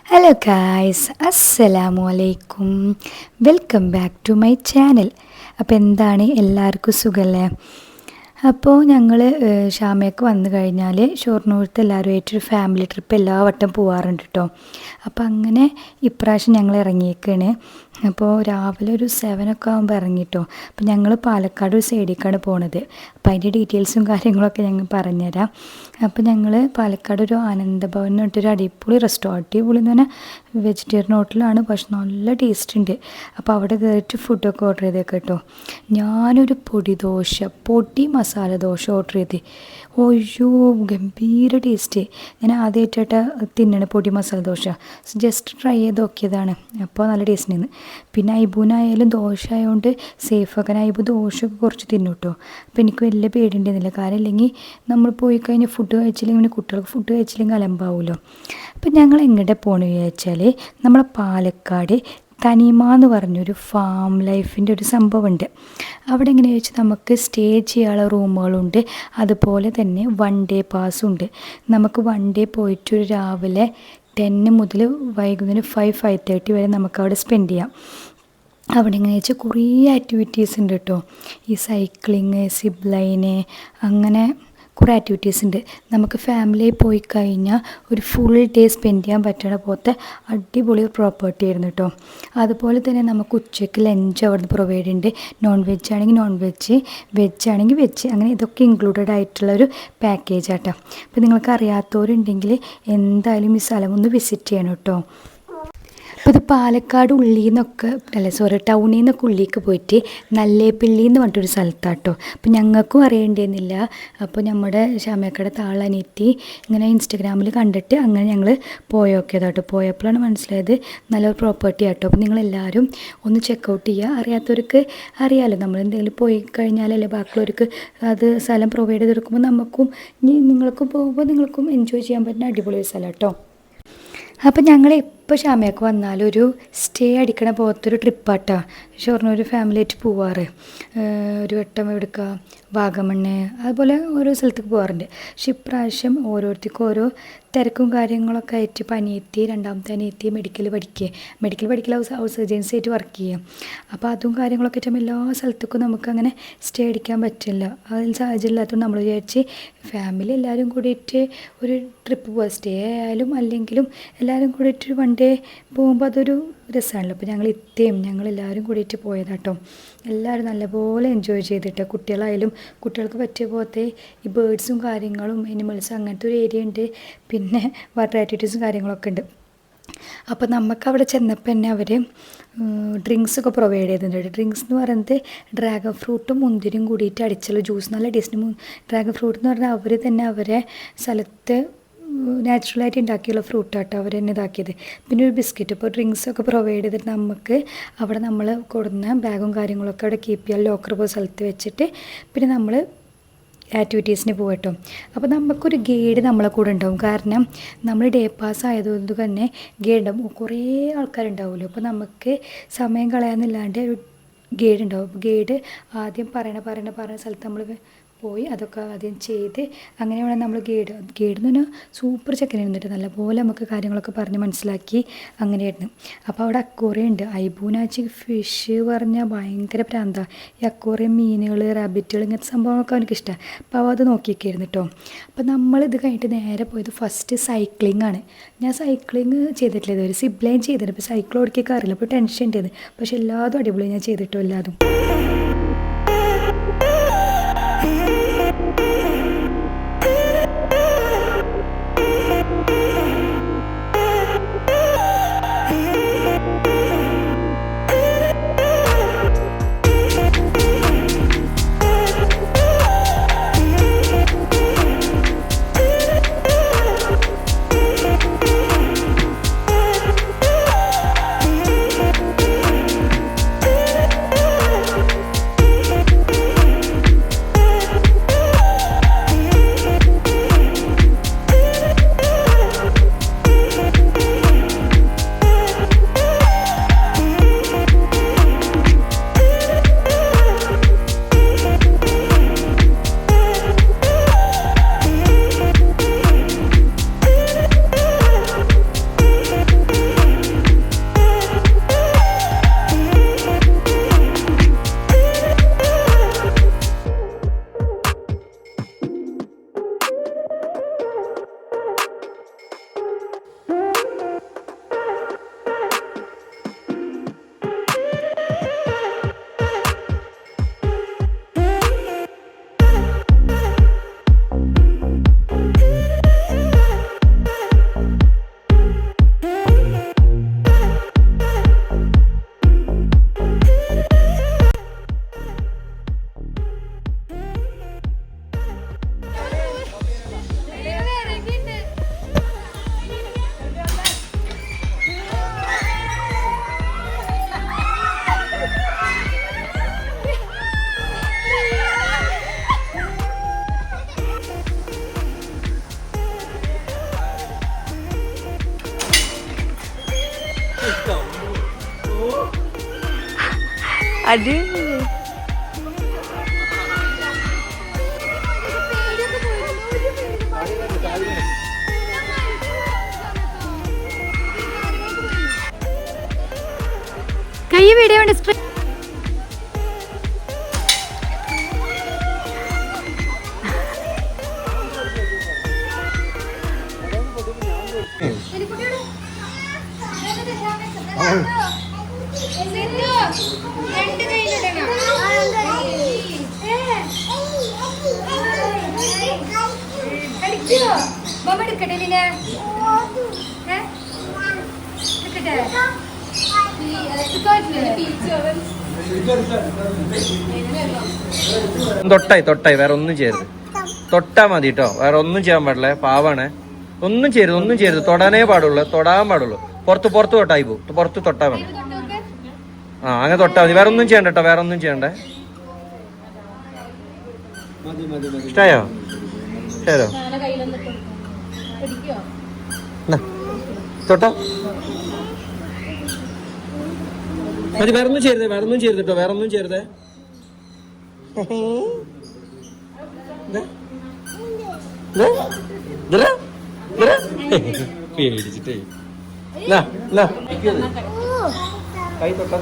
Hello guys, അസ്സലാമു അലൈക്കും. Welcome back to my channel. അപ്പോൾ എന്താണ്, എല്ലാവർക്കും സുഖമല്ലേ? അപ്പോൾ ഞങ്ങൾ ഷാമയ്ക്ക് വന്നു കഴിഞ്ഞാൽ ഷൊർണൂരത്ത് എല്ലാവരുമായിട്ടൊരു ഫാമിലി ട്രിപ്പ് എല്ലാ വട്ടം പോകാറുണ്ട് കേട്ടോ. അപ്പോൾ അങ്ങനെ ഇപ്രാവശ്യം ഞങ്ങൾ ഇറങ്ങിയേക്കാണ്. അപ്പോൾ രാവിലെ ഒരു 7 ആകുമ്പോൾ ഇറങ്ങിട്ടോ. അപ്പോൾ ഞങ്ങൾ പാലക്കാട് ഒരു സൈഡിലേക്കാണ് പോണത്. അപ്പോൾ അതിൻ്റെ ഡീറ്റെയിൽസും കാര്യങ്ങളൊക്കെ ഞങ്ങൾ പറഞ്ഞുതരാം. അപ്പോൾ ഞങ്ങൾ പാലക്കാട് ഒരു ആനന്ദഭവൻ എന്ന് പറഞ്ഞിട്ടൊരു അടിപൊളി റെസ്റ്റോറൻറ്റ്, അടിപൊളി എന്ന് പറഞ്ഞാൽ വെജിറ്റേറിയൻ ഹോട്ടലാണ്, പക്ഷെ നല്ല ടേസ്റ്റ് ഉണ്ട്. അപ്പോൾ അവിടെ കയറിയിട്ട് ഫുഡൊക്കെ ഓർഡർ ചെയ്തേക്കാം കേട്ടോ. ഞാനൊരു പൊടി മസാല ദോശ ഓർഡർ ചെയ്ത്. ഒയ്യോ, ഗംഭീര ടേസ്റ്റ്. ഞാൻ ആദ്യമായിട്ടായിട്ട് തിന്നണ പൊടി മസാല ദോശ. ജസ്റ്റ് ട്രൈ ചെയ്ത് നോക്കിയതാണ്. അപ്പോൾ നല്ല ടേസ്റ്റ് നിന്ന്. പിന്നെ ഐബൂനായാലും ദോശ ആയതുകൊണ്ട് സേഫാക്കാൻ ഐബു ദോശയൊക്കെ കുറച്ച് തിന്നു കേട്ടോ. അപ്പോൾ എനിക്ക് വലിയ പേടിയുണ്ടായിരുന്നില്ല. കാരണം ഇല്ലെങ്കിൽ നമ്മൾ പോയി കഴിഞ്ഞാൽ ഫുഡ് കഴിച്ചില്ലെങ്കിൽ പിന്നെ കുട്ടികൾക്ക് ഫുഡ് കഴിച്ചില്ലെങ്കിൽ അലമ്പാവുമല്ലോ. അപ്പം ഞങ്ങൾ എങ്ങോട്ട് പോകണമെന്ന് വിചാരിച്ചാൽ നമ്മളെ പാലക്കാട് തനിമ എന്ന് പറഞ്ഞൊരു ഫാം ലൈഫിൻ്റെ ഒരു സംഭവമുണ്ട്. അവിടെ എങ്ങനെയാണെന്ന് വെച്ചാൽ നമുക്ക് സ്റ്റേ ചെയ്യാനുള്ള റൂമുകളുണ്ട്, അതുപോലെ തന്നെ 1 ഡേ പാസ്സുണ്ട്. നമുക്ക് 1 ഡേ പോയിട്ട് ഒരു രാവിലെ 10 മുതൽ വൈകുന്നേരം 5-5:30 വരെ നമുക്കവിടെ സ്പെൻഡ് ചെയ്യാം. അവിടെ എങ്ങനെയാണെന്ന് വെച്ചാൽ കുറേ ആക്ടിവിറ്റീസ് ഉണ്ട് കേട്ടോ. ഈ സൈക്ലിങ്, സിപ്പ് ലൈന്, അങ്ങനെ കുറേ ആക്ടിവിറ്റീസ് ഉണ്ട്. നമുക്ക് ഫാമിലിയിൽ പോയി കഴിഞ്ഞാൽ ഒരു ഫുൾ ഡേ സ്പെൻഡ് ചെയ്യാൻ പറ്റണ പോലത്തെ അടിപൊളി പ്രോപ്പർട്ടി ആയിരുന്നു കേട്ടോ. അതുപോലെ തന്നെ നമുക്ക് ഉച്ചയ്ക്ക് ലഞ്ച് അവിടെ നിന്ന് പ്രൊവൈഡ് ഉണ്ട്. നോൺ വെജ് ആണെങ്കിൽ നോൺ വെജ്, വെജ് ആണെങ്കിൽ വെജ്, അങ്ങനെ ഇതൊക്കെ ഇൻക്ലൂഡഡ് ആയിട്ടുള്ളൊരു പാക്കേജ് ആട്ടോ. അപ്പോൾ നിങ്ങൾക്ക് അറിയാത്തവരുണ്ടെങ്കിൽ എന്തായാലും ഈ സ്ഥലം ഒന്ന് വിസിറ്റ് ചെയ്യണം കേട്ടോ. അപ്പോൾ ഇത് പാലക്കാട് ടൗണിൽ നിന്നൊക്കെ ഉള്ളിലേക്ക് പോയിട്ട് നല്ലേപ്പിള്ളി എന്ന് പറഞ്ഞിട്ടൊരു സ്ഥലത്താട്ടോ. അപ്പോൾ ഞങ്ങൾക്കും അറിയേണ്ടിയിരുന്നില്ല. അപ്പോൾ നമ്മുടെ ഷാമേക്കയുടെ താളനിയത്തി ഇങ്ങനെ ഇൻസ്റ്റഗ്രാമിൽ കണ്ടിട്ട് അങ്ങനെ ഞങ്ങൾ പോയോക്കിയതാട്ടോ. പോയപ്പോഴാണ് മനസ്സിലായത് നല്ലൊരു പ്രോപ്പർട്ടി ആട്ടോ. അപ്പോൾ നിങ്ങളെല്ലാവരും ഒന്ന് ചെക്കൗട്ട് ചെയ്യുക. അറിയാത്തവർക്ക് അറിയാമല്ലോ, നമ്മൾ എന്തെങ്കിലും പോയി കഴിഞ്ഞാലല്ലേ ബാക്കിയുള്ളവർക്ക് അത് സ്ഥലം പ്രൊവൈഡ് ചെയ്ത് കൊടുക്കുമ്പോൾ നമുക്കും നിങ്ങൾക്കും പോകുമ്പോൾ നിങ്ങൾക്കും എൻജോയ് ചെയ്യാൻ പറ്റുന്ന അടിപൊളി ഒരു സ്ഥലം കേട്ടോ. അപ്പം ഞങ്ങൾ ഇപ്പോൾ ഷാമയ്ക്ക് വന്നാലൊരു സ്റ്റേ അടിക്കണ പോലത്തൊരു ട്രിപ്പാട്ടോ. ഷൊർണൂർ ഫാമിലിയായിട്ട് പോവാറ്. ഒരു വട്ടം എടുക്കുക, വാഗമണ്ണ്, അതുപോലെ ഓരോ സ്ഥലത്തേക്ക് പോകാറുണ്ട്. പക്ഷെ ഇപ്രാവശ്യം ഓരോരുത്തർക്കും ഓരോ തിരക്കും കാര്യങ്ങളൊക്കെ ആയിട്ട്, ഇപ്പോൾ രണ്ടാമത്തെ അനിയത്തി മെഡിക്കൽ പഠിക്കൽ ഹൗസ് ഏജൻസി ആയിട്ട് വർക്ക് ചെയ്യുക. അപ്പോൾ അതും കാര്യങ്ങളൊക്കെ ആയിട്ടും എല്ലാ സ്ഥലത്തേക്കും നമുക്കങ്ങനെ സ്റ്റേ അടിക്കാൻ പറ്റില്ല. അതിൽ സാഹചര്യം ഇല്ലാത്തതുകൊണ്ട് നമ്മൾ വിചാരിച്ച് ഫാമിലി എല്ലാവരും കൂടിയിട്ട് ഒരു ട്രിപ്പ് പോവുക. സ്റ്റേ ആയാലും അല്ലെങ്കിലും എല്ലാവരും കൂടിയിട്ട് 1 ഡേ പോകുമ്പോൾ അതൊരു രസമാണല്ലോ. അപ്പോൾ ഞങ്ങളെല്ലാവരും കൂടിയിട്ട് പോയതാട്ടോ. എല്ലാവരും നല്ലപോലെ എൻജോയ് ചെയ്തിട്ട്, കുട്ടികളായാലും കുട്ടികൾക്ക് പറ്റിയ പോലത്തെ ഈ ബേർഡ്സും കാര്യങ്ങളും അനിമൽസും അങ്ങനത്തെ ഒരു ഏരിയ ഉണ്ട്. പിന്നെ വാട്ടർ ആക്ടിവിറ്റീസും കാര്യങ്ങളൊക്കെ ഉണ്ട്. അപ്പോൾ നമുക്കവിടെ ചെന്നപ്പോൾ തന്നെ അവർ ഡ്രിങ്ക്സൊക്കെ പ്രൊവൈഡ് ചെയ്തിട്ടുണ്ട്. ഡ്രിങ്ക്സ് എന്ന് പറയുന്നത് ഡ്രാഗൺ ഫ്രൂട്ടും മുന്തിരിയും കൂടിയിട്ട് അടിച്ചുള്ള ജ്യൂസ്, നല്ല ടേസ്റ്റിന്. ഡ്രാഗൺ ഫ്രൂട്ട് എന്ന് പറഞ്ഞാൽ അവർ തന്നെ അവരെ സ്ഥലത്ത് നാച്ചുറലായിട്ട് ഉണ്ടാക്കിയുള്ള ഫ്രൂട്ടാട്ടോ അവർ തന്നെ ഇതാക്കിയത്. പിന്നെ ഒരു ബിസ്ക്കറ്റ്. ഇപ്പോൾ ഡ്രിങ്ക്സൊക്കെ പ്രൊവൈഡ് ചെയ്തിട്ട് നമുക്ക് അവിടെ നമ്മൾ കൊടുന്ന ബാഗും കാര്യങ്ങളൊക്കെ അവിടെ കീപ്പ് ചെയ്യാൻ ലോക്കർ പോയ സ്ഥലത്ത് വെച്ചിട്ട് പിന്നെ നമ്മൾ ആക്ടിവിറ്റീസിന് പോകട്ടോ. അപ്പോൾ നമുക്കൊരു ഗൈഡ് നമ്മളെ കൂടെ ഉണ്ടാവും. കാരണം നമ്മൾ ഡേ പാസ് ആയതുകൊണ്ട് തന്നെ ഗൈഡ് ഉണ്ടാവും. കുറേ ആൾക്കാരുണ്ടാവുമല്ലോ. അപ്പോൾ നമുക്ക് സമയം കളയാന്നില്ലാണ്ട് ഒരു ഗൈഡ് ഉണ്ടാവും. ഗൈഡ് ആദ്യം പറയണ സ്ഥലത്ത് നമ്മൾ പോയി അതൊക്കെ ആദ്യം ചെയ്ത് അങ്ങനെ വേണം നമ്മൾ ഗൈഡ് എന്ന് പറഞ്ഞാൽ സൂപ്പർ ചെക്കനായിരുന്നിട്ട് നല്ലപോലെ നമുക്ക് കാര്യങ്ങളൊക്കെ പറഞ്ഞ് മനസ്സിലാക്കി അങ്ങനെയായിരുന്നു. അപ്പോൾ അവിടെ അക്വേറിയം ഉണ്ട്. ഐബൂനാച്ചി ഫിഷ് പറഞ്ഞാൽ ഭയങ്കര പ്രാന്താണ്. ഈ അക്വേറിയം മീനുകൾ, റാബിറ്റുകൾ, ഇങ്ങനത്തെ സംഭവങ്ങളൊക്കെ അവനക്ക് ഇഷ്ടമാണ്. അപ്പോൾ അത് നോക്കിയൊക്കെയായിരുന്നു കേട്ടോ. അപ്പോൾ നമ്മളിത് കഴിഞ്ഞിട്ട് നേരെ പോയത് ഫസ്റ്റ് സൈക്ലിംഗ് ആണ്. ഞാൻ സൈക്ലിങ് ചെയ്തിട്ടില്ല ഇതുവരെ. സിപ്പ് ലൈൻ ചെയ്തിട്ടുണ്ട്. ഇപ്പോൾ സൈക്കിൾ ഓടിക്കൊക്കെ അറിയില്ല. അപ്പോൾ ടെൻഷൻ ഉണ്ടായത്. പക്ഷേ എല്ലാതും അടിപൊളി ഞാൻ ചെയ്തിട്ടോ എല്ലാതും. അത് കൈ വീഡിയോ ഉണ്ട്. തൊട്ടായി വേറെ ഒന്നും ചെയ്യരുത്. തൊട്ടാ മതി കേട്ടോ, വേറെ ഒന്നും ചെയ്യാൻ പാടില്ല. പാവാണ്. ഒന്നും ചെയ്യരുത്. തൊടാനേ പാടുള്ളൂ, തൊടാൻ പാടുള്ളൂ. പുറത്ത് തൊട്ടായി പോകും. പുറത്ത് തൊട്ടാ മതി. അങ്ങനെ തൊട്ടാ മതി. വേറെ ഒന്നും ചെയ്യണ്ട കേട്ടോ, വേറെ ഒന്നും ചെയ്യണ്ടേ. ഇഷ്ടായോ? തൊട്ടോ മതി. വേറെ ഒന്നും ചെയ്യരുത് കേട്ടോ, വേറെ ഒന്നും ചെയ്യരുതേ. പേടിച്ചിട്ടേ കൈ തൊട്ടാ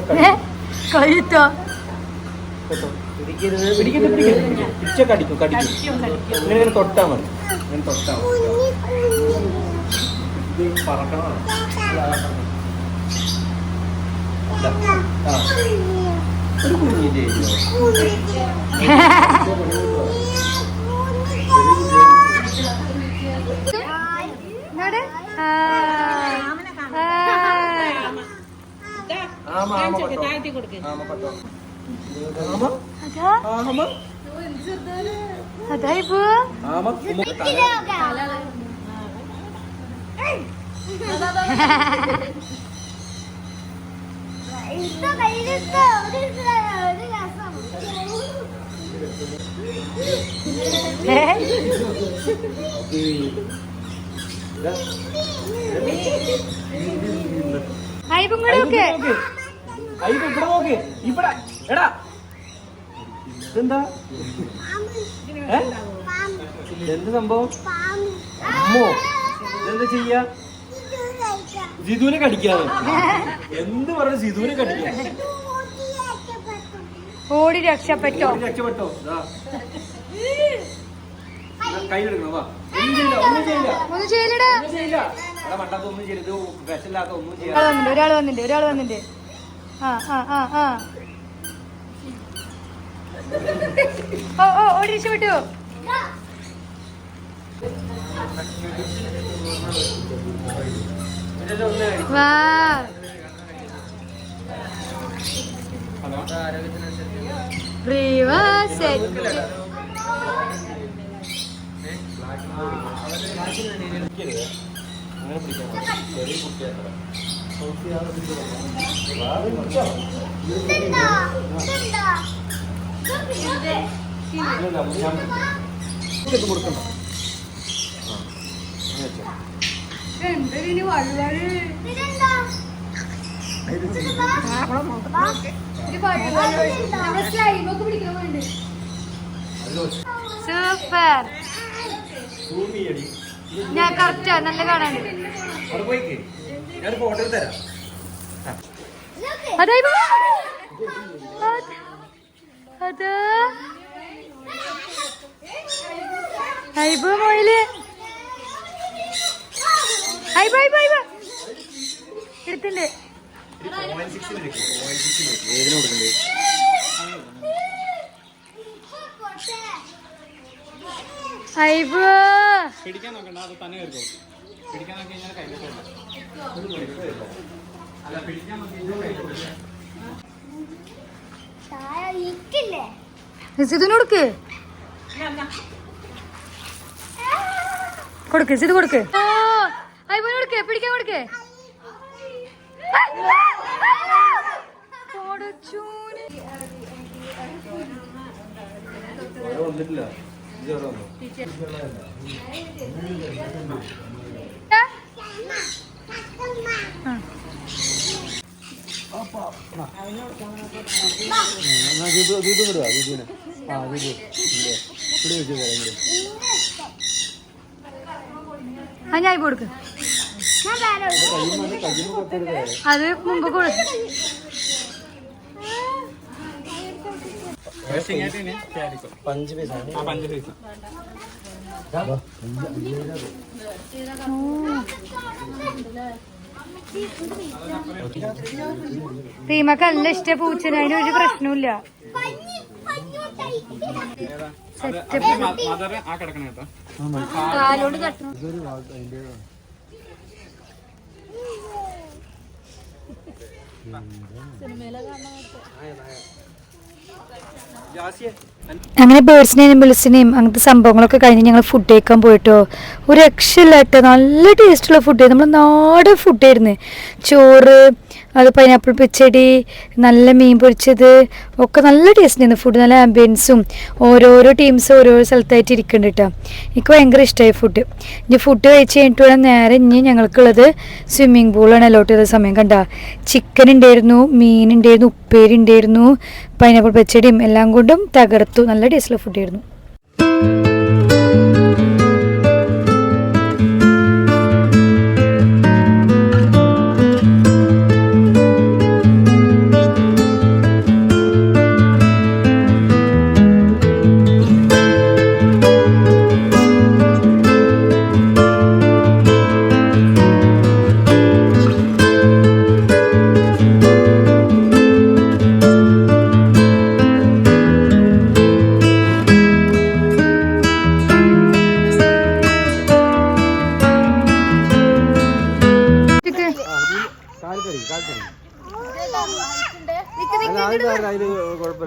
കടിക്കും. ഇങ്ങനെ തൊട്ടാ മതി. ഇങ്ങനെ തൊട്ടാ പറക്കണം. ഒരു കുഞ്ഞി എന്താ എന്ത് സംഭവം? അമ്മോ എന്താ ചെയ്യാ? ജിതുവിനെ കടിക്കാതെ എന്ത് പറഞ്ഞു? ജിതുവിനെ കടിക്കാ. ഓടി രക്ഷപ്പെട്ടോ? കയ്യിലെടുക്കണോ? വാ. ഒന്നും ചെയ്യില്ല. വിഷമില്ലാത്ത ഒന്നും ചെയ്യാം. ഒരാൾ വന്നിട്ടുണ്ട്. ഓടി രക്ഷപ്പെട്ടു. വാ. സൂപ്പർ. ഞാൻ കറക്റ്റാ, നല്ല കാണാണ്ട്. അതായി അത് അയ്യോ മോയില് എടുത്തിണ്ട്. അയ്യോ പിടിക്കാൻ നോക്കണ്ട, അത് തന്നെ കയറിക്കോ. പിടിക്കാൻ നോക്കി കഴിഞ്ഞാൽ കയ്യിലില്ല. അല്ല പിടിക്കാൻ നോക്കി കൊടുക്ക് സിത് കൊടുക്ക്. അയ്യോ കൊടുക്ക്, പിടിക്കാൻ കൊടുക്ക്. വന്നിട്ടില്ല. ഞാൻ കൊടുക്ക അത് മുമ്പ് കൊടുക്കും. റീമക്ക് നല്ല ഇഷ്ട പൂച്ചന്, അതിനൊരു പ്രശ്നമില്ല. കാലോട് തട്ടണം. അങ്ങനെ ബേർഡ്സിനെയും അനിമൽസിനെയും അങ്ങനത്തെ സംഭവങ്ങളൊക്കെ കഴിഞ്ഞ് ഞങ്ങൾ ഫുഡ് കഴിക്കാൻ പോയിട്ടോ. ഒരു രക്ഷയില്ല കേട്ടോ, നല്ല ടേസ്റ്റുള്ള ഫുഡ്. നമ്മൾ നാടൻ ഫുഡായിരുന്നു. ചോറ്, അത് പൈനാപ്പിൾ പച്ചടി, നല്ല മീൻ പൊരിച്ചത് ഒക്കെ നല്ല ടേസ്റ്റ് ആയിരുന്നു ഫുഡ്. നല്ല ആംബിയൻസും ഓരോരോ ടീംസ് ഓരോരോ സ്ഥലത്തായിട്ട് ഇരിക്കുന്നുണ്ട് കേട്ടോ. എനിക്ക് ഭയങ്കര ഇഷ്ടമായി ഫുഡ്. ഇനി ഫുഡ് കഴിച്ച് കഴിഞ്ഞിട്ട് വേണം നേരെ ഇനി ഞങ്ങൾക്കുള്ളത് സ്വിമ്മിങ് പൂളാണ് അലോട്ട് ചെയ്ത സമയം. കണ്ട ചിക്കൻ ഉണ്ടായിരുന്നു, മീൻ ഉണ്ടായിരുന്നു, ഉപ്പേരി ഉണ്ടായിരുന്നു, പൈനാപ്പിൾ പച്ചടിയും എല്ലാം കൊണ്ടും തകർത്തു. നല്ല ടേസ്റ്റുള്ള ഫുഡായിരുന്നു.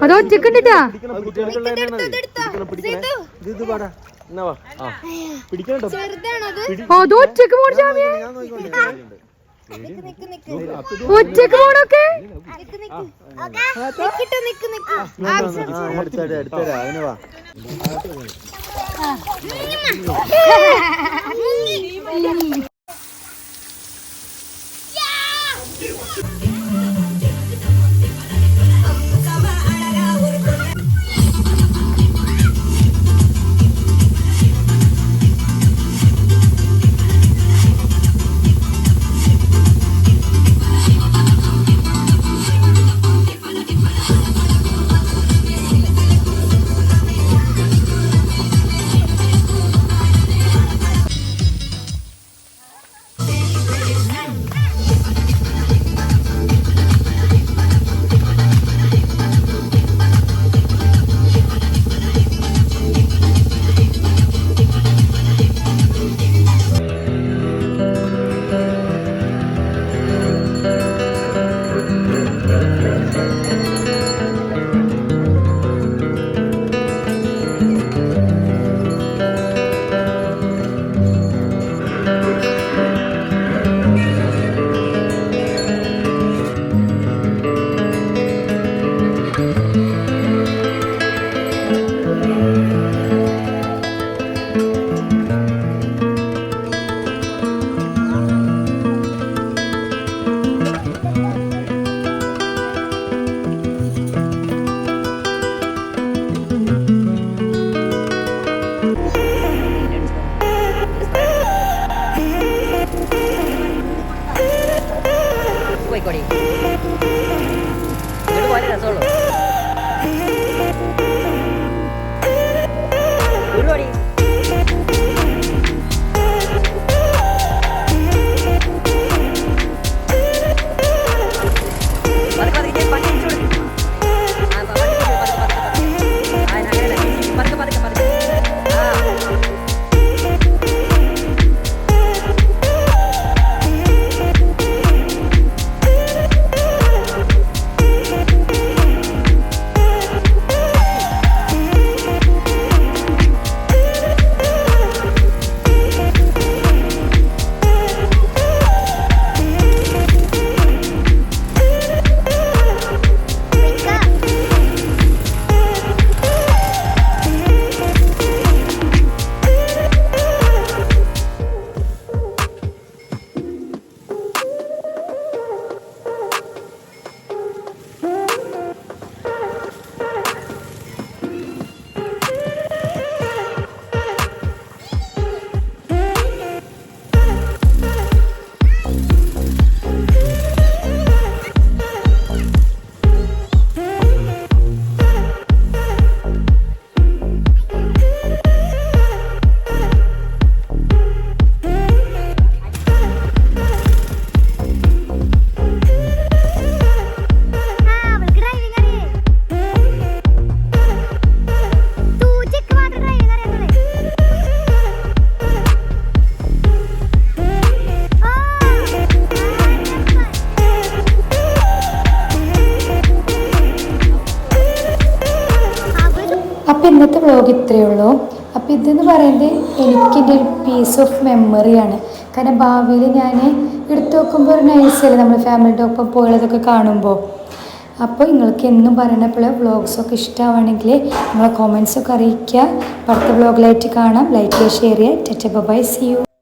അത് ഒറ്റക്കിട്ടാ അത് ഒറ്റക്ക് പോണേ, ഒറ്റക്ക് പോണൊക്കെ. ഇന്നത്തെ വ്ളോഗ് ഇത്രയേ ഉള്ളൂ. അപ്പോൾ ഇതെന്ന് പറയുന്നത് എനിക്കെൻ്റെ ഒരു പീസ് ഓഫ് മെമ്മറിയാണ്. കാരണം ഭാവിയിൽ ഞാൻ എടുത്തു നോക്കുമ്പോൾ ഒരു നൈസല്ലേ നമ്മൾ ഫാമിലിയുടെ ഒപ്പം പോയതൊക്കെ കാണുമ്പോൾ. അപ്പോൾ നിങ്ങൾക്ക് എന്നും പറയുന്നപ്പോൾ വ്ളോഗ്സൊക്കെ ഇഷ്ടമാണെങ്കിൽ നിങ്ങളെ കോമെൻറ്റ്സൊക്കെ അറിയിക്കുക. അടുത്ത വ്ളോഗിലായിട്ട് കാണാം. ലൈക്ക് ചെയ്യുക, ഷെയർ ചെയ്യുക. Bye, see U.